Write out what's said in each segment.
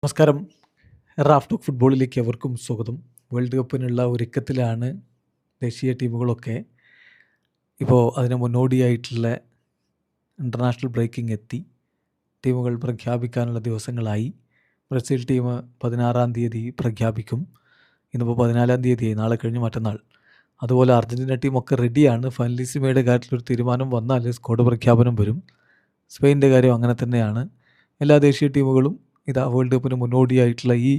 നമസ്കാരം. Raf talk ഫുട്ബോളിലേക്ക് അവർക്കും സ്വാഗതം. വേൾഡ് കപ്പിനുള്ള ഒരുക്കത്തിലാണ് ദേശീയ ടീമുകളൊക്കെ. ഇപ്പോൾ അതിന് മുന്നോടിയായിട്ടുള്ള ഇൻ്റർനാഷണൽ ബ്രേക്കിംഗ് എത്തി. ടീമുകൾ പ്രഖ്യാപിക്കാനുള്ള ദിവസങ്ങളായി. ബ്രസീൽ ടീം 16-ാം തീയതി പ്രഖ്യാപിക്കും. ഇന്നിപ്പോൾ 14-ാം തീയതിയായി, നാളെ കഴിഞ്ഞ് മറ്റന്നാൾ. അതുപോലെ അർജൻറ്റീന ടീമൊക്കെ റെഡിയാണ്. ഫൈനലിസ്മയുടെ കാര്യത്തിലൊരു തീരുമാനം വന്നാൽ സ്ക്വാഡ് പ്രഖ്യാപനം വരും. സ്പെയിൻ്റെ കാര്യം അങ്ങനെ തന്നെയാണ്. എല്ലാ ദേശീയ ടീമുകളും ഇതാ വേൾഡ് കപ്പിന് മുന്നോടിയായിട്ടുള്ള ഈ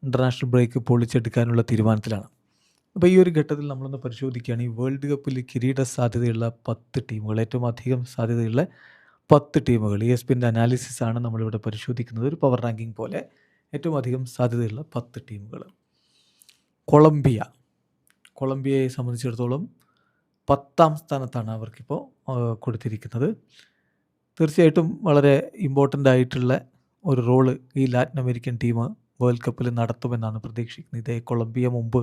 ഇൻ്റർനാഷണൽ ബ്രേക്ക് പൊളിച്ചെടുക്കാനുള്ള തീരുമാനത്തിലാണ്. അപ്പോൾ ഈ ഒരു ഘട്ടത്തിൽ നമ്മളൊന്ന് പരിശോധിക്കുകയാണ് ഈ വേൾഡ് കപ്പിൽ കിരീട സാധ്യതയുള്ള 10 ടീമുകൾ, ഏറ്റവും അധികം സാധ്യതയുള്ള 10 ടീമുകൾ. ESPN അനാലിസിസ് ആണ് നമ്മളിവിടെ പരിശോധിക്കുന്നത്, ഒരു പവർ റാങ്കിങ് പോലെ. ഏറ്റവും അധികം സാധ്യതയുള്ള 10 ടീമുകൾ. കൊളംബിയയെ സംബന്ധിച്ചിടത്തോളം 10ാം സ്ഥാനത്താണ് അവർക്കിപ്പോൾ കൊടുത്തിരിക്കുന്നത്. തീർച്ചയായിട്ടും വളരെ ഇമ്പോർട്ടൻ്റ് ആയിട്ടുള്ള ഒരു റോള് ഈ ലാറ്റിൻ അമേരിക്കൻ ടീം വേൾഡ് കപ്പിൽ നടത്തുമെന്നാണ് പ്രതീക്ഷിക്കുന്നത്. ഇതേ കൊളംബിയ മുമ്പ്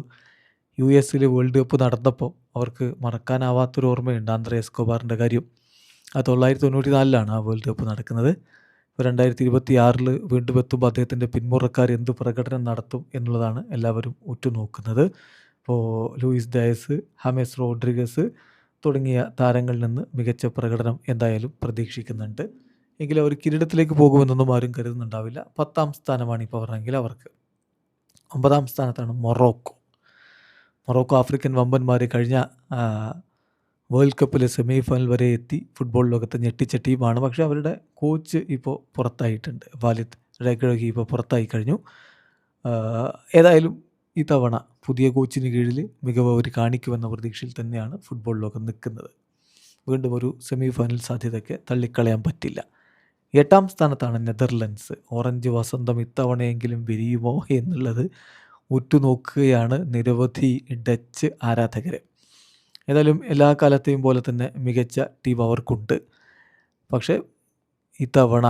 US വേൾഡ് കപ്പ് നടന്നപ്പോൾ അവർക്ക് മറക്കാനാവാത്തൊരു ഓർമ്മയുണ്ട് ആന്ദ്രേ എസ്കോബാറിൻ്റെ കാര്യം. 1994 ആ വേൾഡ് കപ്പ് നടക്കുന്നത്. ഇപ്പോൾ 2026 വീണ്ടും എത്തുമ്പോൾ അദ്ദേഹത്തിൻ്റെ പിന്മുറക്കാർ എന്ത് പ്രകടനം നടത്തും എന്നുള്ളതാണ് എല്ലാവരും ഉറ്റുനോക്കുന്നത്. ഇപ്പോൾ ലൂയിസ് ഡയസ്, ഹമേസ് റോഡ്രിഗസ് തുടങ്ങിയ താരങ്ങളിൽ നിന്ന് മികച്ച പ്രകടനം എന്തായാലും പ്രതീക്ഷിക്കുന്നുണ്ട്. എങ്കിലും അവർ കിരീടത്തിലേക്ക് പോകുമെന്നൊന്നും ആരും കരുതുന്നുണ്ടാവില്ല. 10ാം സ്ഥാനമാണ് ഈ പവർ റാങ്കിൽ അവർക്ക്. 9ാം സ്ഥാനത്താണ് മൊറോക്കോ. ആഫ്രിക്കൻ വമ്പന്മാരെ കഴിഞ്ഞ വേൾഡ് കപ്പിലെ സെമി ഫൈനൽ വരെ എത്തി ഫുട്ബോൾ ലോകത്ത് ഞെട്ടിച്ച ടീമാണ്. പക്ഷേ അവരുടെ കോച്ച് ഇപ്പോൾ പുറത്തായിട്ടുണ്ട്. വാലിദ് റെഗ്രഗി ഇപ്പോൾ പുറത്തായി കഴിഞ്ഞു. ഏതായാലും ഈ തവണ പുതിയ കോച്ചിന് കീഴിൽ മികവ് അവർ കാണിക്കുമെന്ന പ്രതീക്ഷയിൽ തന്നെയാണ് ഫുട്ബോൾ ലോകം നിൽക്കുന്നത്. വീണ്ടും ഒരു സെമി ഫൈനൽ സാധ്യതയ്ക്ക് തള്ളിക്കളയാൻ പറ്റില്ല. 8ാം സ്ഥാനത്താണ് നെതർലൻഡ്സ്. ഓറഞ്ച് വസന്തം ഇത്തവണയെങ്കിലും വിരിയുമോ എന്നുള്ളത് ഉറ്റുനോക്കുകയാണ് നിരവധി ഡച്ച് ആരാധകർ. ഏതായാലും എല്ലാ കാലത്തെയും പോലെ തന്നെ മികച്ച ടീം അവർക്കുണ്ട്. പക്ഷേ ഇത്തവണ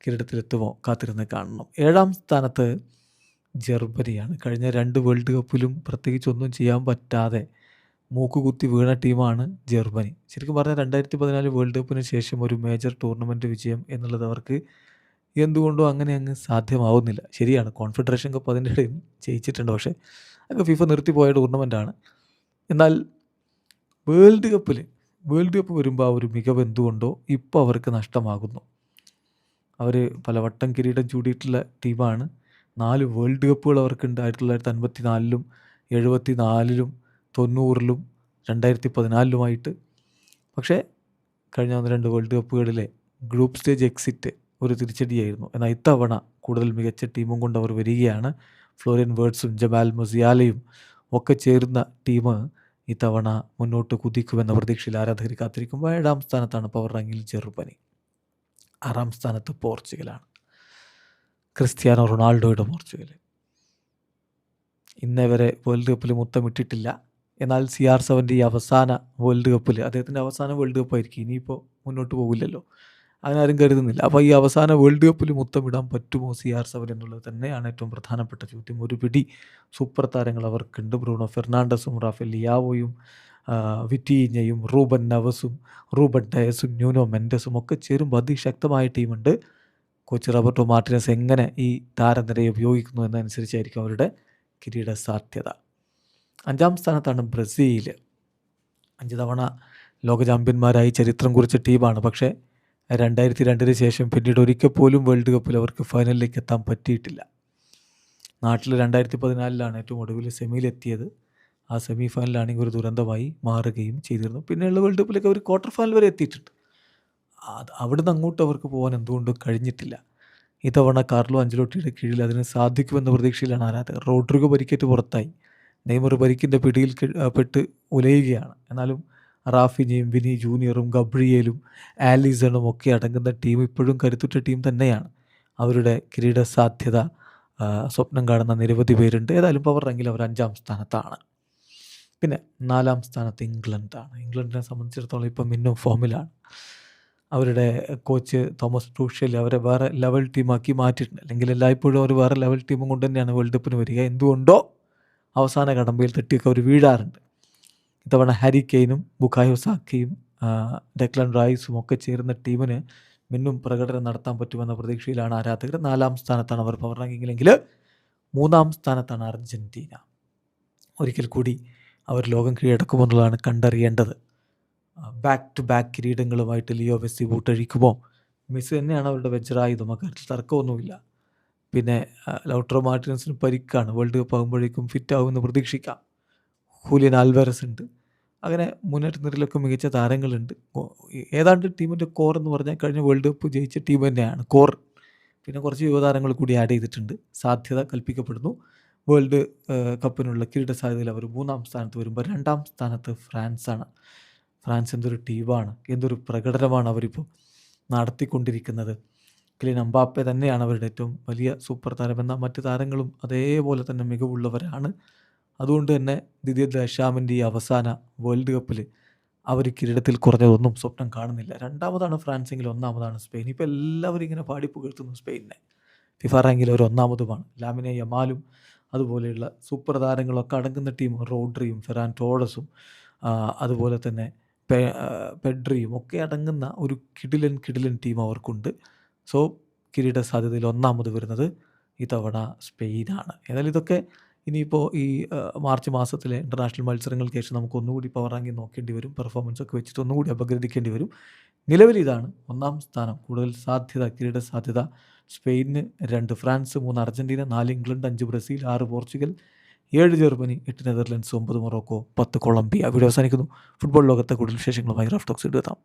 കിരീടത്തിലെത്തുമോ കാത്തിരുന്ന് കാണണം. 7ാം സ്ഥാനത്ത് ജർമ്മനിയാണ്. കഴിഞ്ഞ 2 വേൾഡ് കപ്പിലും പ്രത്യേകിച്ചൊന്നും ചെയ്യാൻ പറ്റാതെ മൂക്കുകുത്തി വീണ ടീമാണ് ജർമ്മനി. ശരിക്കും പറഞ്ഞാൽ 2014 വേൾഡ് കപ്പിന് ശേഷം ഒരു മേജർ ടൂർണമെൻറ്റ് വിജയം എന്നുള്ളത് അവർക്ക് എന്തുകൊണ്ടോ അങ്ങനെ അങ്ങ് സാധ്യമാവുന്നില്ല. ശരിയാണ്, കോൺഫെഡറേഷൻ കപ്പ് അതിൻ്റെ ഇടയിൽ ജയിച്ചിട്ടുണ്ട്. പക്ഷേ അതൊക്കെ FIFA നിർത്തിപ്പോയ ടൂർണമെൻറ്റാണ്. എന്നാൽ വേൾഡ് കപ്പ് വരുമ്പോൾ ആ ഒരു മികവ് എന്തുകൊണ്ടോ ഇപ്പോൾ അവർക്ക് നഷ്ടമാകുന്നു. അവർ പലവട്ടം കിരീടം ചൂടിയിട്ടുള്ള ടീമാണ്. 4 വേൾഡ് കപ്പുകൾ അവർക്കുണ്ട്. 1954-ലും 74-ലും 90-ലും 2014-ലുമായിട്ട്. പക്ഷേ കഴിഞ്ഞ 1-2 വേൾഡ് കപ്പുകളിലെ ഗ്രൂപ്പ് സ്റ്റേജ് എക്സിറ്റ് ഒരു തിരിച്ചടിയായിരുന്നു. എന്നാൽ ഇത്തവണ കൂടുതൽ മികച്ച ടീമും കൊണ്ട് അവർ വരികയാണ്. ഫ്ലോറിയൻ വേർട്സും ജമാൽ മുസിയാലയും ഒക്കെ ചേരുന്ന ടീം ഇത്തവണ മുന്നോട്ട് കുതിക്കുമെന്ന പ്രതീക്ഷയിൽ ആരാധകർ കാത്തിരിക്കുമ്പോൾ 7ാം സ്ഥാനത്താണ് പവർ റാങ്കിൽ ജർമ്മനി. 6ാം സ്ഥാനത്ത് പോർച്ചുഗലാണ്. ക്രിസ്ത്യാനോ റൊണാൾഡോയുടെ പോർച്ചുഗൽ ഇന്നേ വരെ വേൾഡ് കപ്പിൽ മുത്തമിട്ടിട്ടില്ല. എന്നാൽ CR7 ഈ അവസാന വേൾഡ് കപ്പിൽ, അദ്ദേഹത്തിൻ്റെ അവസാന വേൾഡ് കപ്പായിരിക്കും, ഇനിയിപ്പോൾ മുന്നോട്ട് പോകില്ലല്ലോ, അങ്ങനെ ആരും കരുതുന്നില്ല. അപ്പോൾ ഈ അവസാന വേൾഡ് കപ്പിൽ മുത്തമിടാൻ പറ്റുമോ CR7 എന്നുള്ളത് തന്നെയാണ് ഏറ്റവും പ്രധാനപ്പെട്ട ചോദ്യം. ഒരു പിടി സൂപ്പർ താരങ്ങൾ അവർക്കുണ്ട്. ബ്രൂണോ ഫെർണാണ്ടസും റാഫേൽ ലിയാവോയും വിറ്റീഞ്ഞയും റൂബൻ നവസും റൂബൻ ഡയസും ന്യൂനോ മെൻഡസും ഒക്കെ ചേരുമ്പോൾ അതിശക്തമായ ടീമുണ്ട്. കോച്ച് റോബർട്ടോ മാർട്ടിനസ് എങ്ങനെ ഈ താരനിരയെ ഉപയോഗിക്കുന്നു എന്നതനുസരിച്ചായിരിക്കും അവരുടെ കിരീട സാധ്യത. 5ാം സ്ഥാനത്താണ് ബ്രസീൽ. 5 തവണ ലോക ചാമ്പ്യന്മാരായി ചരിത്രം കുറിച്ച ടീമാണ്. പക്ഷേ 2002-ന് ശേഷം പിന്നീട് ഒരിക്കൽ പോലും വേൾഡ് കപ്പിൽ അവർക്ക് ഫൈനലിലേക്ക് എത്താൻ പറ്റിയിട്ടില്ല. നാട്ടിൽ 2014-ലാണ് ഏറ്റവും ഒടുവിൽ സെമിയിലെത്തിയത്. ആ സെമി ഫൈനലാണെങ്കിൽ ഒരു ദുരന്തമായി മാറുകയും ചെയ്തിരുന്നു. പിന്നെയുള്ള വേൾഡ് കപ്പിലേക്ക് അവർ ക്വാർട്ടർ ഫൈനൽ വരെ എത്തിയിട്ടുണ്ട്. അവിടുന്ന് അങ്ങോട്ട് അവർക്ക് പോകാൻ എന്തുകൊണ്ടും കഴിഞ്ഞിട്ടില്ല. ഇത്തവണ കാർലോ അഞ്ചലോട്ടിയുടെ കീഴിൽ അതിന് സാധിക്കുമെന്ന പ്രതീക്ഷയിലാണ് ആരാധകർ. റോഡ്രിഗോ പരിക്കേറ്റ് പുറത്തായി. നെയ്മർ പരിക്കിൻ്റെ പിടിയിൽ പെട്ട് ഉലയുകയാണ്. എന്നാലും റാഫിഞ്ഞയും വിനി ജൂനിയറും ഗബ്രിയേലും ആലിസണും ഒക്കെ അടങ്ങുന്ന ടീം ഇപ്പോഴും കരുത്തുറ്റ ടീം തന്നെയാണ്. അവരുടെ കിരീട സാധ്യത സ്വപ്നം കാണുന്ന നിരവധി പേരുണ്ട്. ഏതായാലും പവർ റാങ്കിൽ അവർ 5ാം സ്ഥാനത്താണ്. പിന്നെ 4ാം സ്ഥാനത്ത് ഇംഗ്ലണ്ടാണ്. ഇംഗ്ലണ്ടിനെ സംബന്ധിച്ചിടത്തോളം ഇപ്പം മിന്നും ഫോമിലാണ്. അവരുടെ കോച്ച് തോമസ് ടൂഷൽ അവരെ വേറെ ലെവൽ ടീമാക്കി മാറ്റിയിട്ടുണ്ട്. അല്ലെങ്കിൽ എല്ലായ്പ്പോഴും അവർ വേറെ ലെവൽ ടീമും കൊണ്ട് തന്നെയാണ് വേൾഡ് കപ്പിന് വരിക. എന്തുകൊണ്ടോ അവസാന കടമ്പയിൽ തട്ടിയൊക്കെ അവർ വീഴാറുണ്ട്. ഇത്തവണ ഹാരി കെയ്നും ബുക്കായോ സാക്കയും ഡെക്ലൻ റൈസും ഒക്കെ ചേരുന്ന ടീമിന് മിന്നും പ്രകടനം നടത്താൻ പറ്റുമെന്ന പ്രതീക്ഷയിലാണ് ആരാധകർ. 4-ാം സ്ഥാനത്താണ് അവർ പവർ റാങ്കിങ്ങിലെങ്കിൽ 3-ാം സ്ഥാനത്താണ് അർജൻറ്റീന. ഒരിക്കൽ കൂടി അവർ ലോകം കീഴടക്കുമെന്നുള്ളതാണ് കണ്ടറിയേണ്ടത്. ബാക്ക് ടു ബാക്ക് കിരീടങ്ങളുമായിട്ട് ലിയോ മെസ്സി ബൂട്ടഴിക്കുമോ? മെസ്സി തന്നെയാണ് അവരുടെ വജ്രായുധം, അക്കാര്യത്തിൽ തർക്കമൊന്നുമില്ല. പിന്നെ ലൗട്രോ മാർട്ടിനസിന് പരിക്കാണ്. വേൾഡ് കപ്പ് ആകുമ്പോഴേക്കും ഫിറ്റ് ആകുമെന്ന് പ്രതീക്ഷിക്കാം. ഹൂലിയൻ ആൽവാരസ് ഉണ്ട്. അങ്ങനെ മുന്നേറ്റ നിരയിലൊക്കെ മികച്ച താരങ്ങളുണ്ട്. ഏതാണ്ട് ടീമിൻ്റെ കോർ എന്ന് പറഞ്ഞാൽ കഴിഞ്ഞ വേൾഡ് കപ്പ് ജയിച്ച ടീം തന്നെയാണ് കോർ. പിന്നെ കുറച്ച് യുവതാരങ്ങൾ കൂടി ആഡ് ചെയ്തിട്ടുണ്ട്. സാധ്യത കൽപ്പിക്കപ്പെടുന്നു വേൾഡ് കപ്പിനുള്ള കിരീട സാധ്യതയിൽ അവർ 3-ാം സ്ഥാനത്ത് വരുമ്പോൾ 2-ാം സ്ഥാനത്ത് ഫ്രാൻസാണ്. ഫ്രാൻസ് എന്തൊരു ടീമാണ്, എന്തൊരു പ്രകടനമാണ് അവരിപ്പോൾ നടത്തിക്കൊണ്ടിരിക്കുന്നത്. കിലിയൻ എംബാപ്പെ തന്നെയാണ് അവരുടെ ഏറ്റവും വലിയ സൂപ്പർ താരമെന്ന മറ്റ് താരങ്ങളും അതേപോലെ തന്നെ മികവുള്ളവരാണ്. അതുകൊണ്ട് തന്നെ ദിദിയർ ദശാമിൻ്റെ ഈ അവസാന വേൾഡ് കപ്പിൽ അവർ കിരീടത്തിൽ കുറഞ്ഞതൊന്നും സ്വപ്നം കാണുന്നില്ല. 2-ാമതാണ് ഫ്രാൻസ് എങ്കിൽ 1-ാമതാണ് സ്പെയിൻ. ഇപ്പോൾ എല്ലാവരും ഇങ്ങനെ പാടിപ്പുകഴ്ത്തുന്നു സ്പെയിനിനെ. ഫിഫ റാങ്കിൽ അവർ 1-ാമതുമാണ്. ലാമിനെ യമാലും അതുപോലെയുള്ള സൂപ്പർ താരങ്ങളൊക്കെ അടങ്ങുന്ന ടീം, റോഡ്രിയും ഫെറാൻ ടോറസും അതുപോലെ തന്നെ പെഡ്രിയും ഒക്കെ അടങ്ങുന്ന ഒരു കിടിലൻ ടീം അവർക്കുണ്ട്. സോ കിരീട സാധ്യതയിൽ 1-ാമത് വരുന്നത് ഇത്തവണ സ്പെയിനാണ്. ഏതായാലും ഇതൊക്കെ ഇനിയിപ്പോൾ ഈ മാർച്ച് മാസത്തിലെ ഇൻ്റർനാഷണൽ മത്സരങ്ങൾക്ക് ശേഷം നമുക്ക് ഒന്നുകൂടി പവർ റാങ്കി നോക്കേണ്ടി വരും. പെർഫോമൻസൊക്കെ വെച്ചിട്ട് ഒന്നുകൂടി അപഗ്രഥിക്കേണ്ടി വരും. നിലവിൽ ഇതാണ് 1-ാം സ്ഥാനം. കൂടുതൽ സാധ്യത, കിരീട സാധ്യത Spain 2, France 3, Argentina 4, England 5, Brazil 6, Portugal 7, Germany 8, Netherlands 9, Morocco 10, Colombia. Video അവസാനിക്കുന്നു. ഫുട്ബോൾ ലോകത്തെ കൂടുതൽ വിശേഷങ്ങളുമായി റാഫ് ടോക്സ് എത്താം.